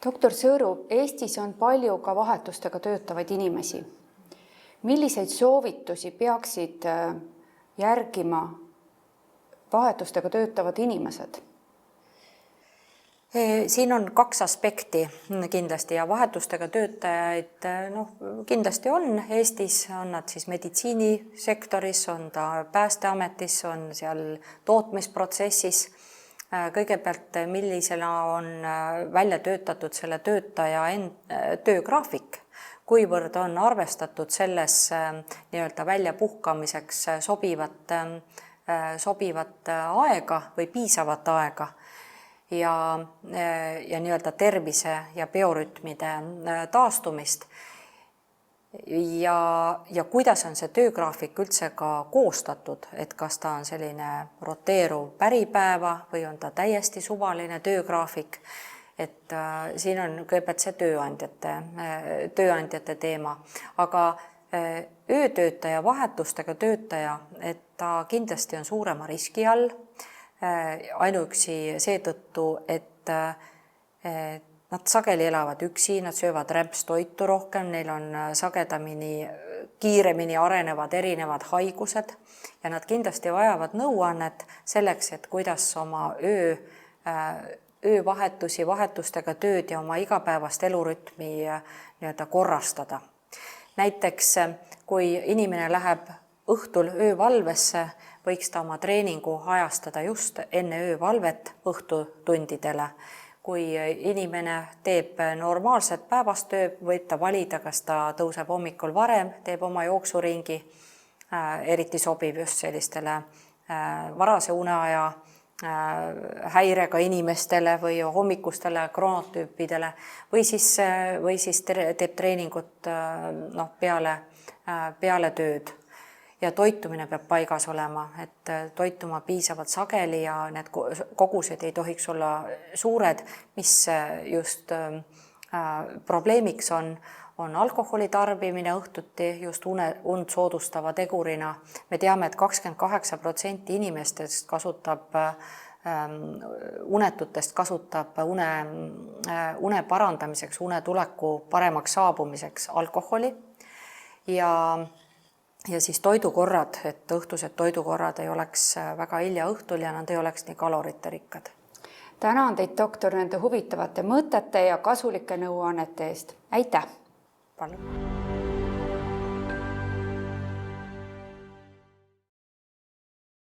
Doktor Sõõru, Eestis on palju ka vahetustega töötavaid inimesi. Milliseid soovitusi peaksid järgima vahetustega töötavad inimesed? Siin on kaks aspekti kindlasti ja vahetustega töötajaid kindlasti on Eestis, on nad siis meditsiinisektoris, on ta päästeametis, on seal tootmisprotsessis. Kõigepealt, millisena on välja töötatud selle töötaja töögraafik, kuivõrd on arvestatud selles nii-öelda väljapuhkamiseks sobivat aega või piisavat aega ja nii-öelda tervise ja biorütmide taastumist ja kuidas on see töögraafik üldse ka koostatud, et kas ta on selline roteeruv päripäeva või on ta täiesti suvaline töögraafik, et siin on kõigepealt see tööandjate teema, aga öötöötaja, vahetustega töötaja, et ta kindlasti on suurema riski all, ainuüksi seetõttu, et nad sageli elavad üksi, nad söövad rämpstoitu rohkem, neil on sagedamini, kiiremini arenevad erinevad haigused ja nad kindlasti vajavad nõuannet selleks, et kuidas oma öövahetusi, vahetustega tööd ja oma igapäevast elurütmi nii-öelda korrastada. Näiteks, kui inimene läheb õhtul öövalvesse, võiks ta oma treeningu ajastada just enne öövalvet õhtutundidele. Kui inimene teeb normaalset päevastöö, võib ta valida, kas ta tõuseb hommikul varem, teeb oma jooksuringi, eriti sobiv just sellistele varase uneaja häirega inimestele või hommikustele kronotüüpidele või siis teeb treeningut peale tööd. Ja toitumine peab paigas olema, et toituma piisavalt sageli ja need kogused ei tohiks olla suured, mis just probleemiks on alkoholi tarbimine õhtuti just und soodustava tegurina. Me teame, et 28% inimestest unetutest kasutab une parandamiseks, unetuleku paremaks saabumiseks alkoholi ja siis toidukorrad, et õhtused toidukorrad ei oleks väga hilja õhtul ja nad ei oleks nii kaloriterikkad. Tänan teid, doktor, nende huvitavate mõtete ja kasulike nõuannete eest. Aitäh! Palun!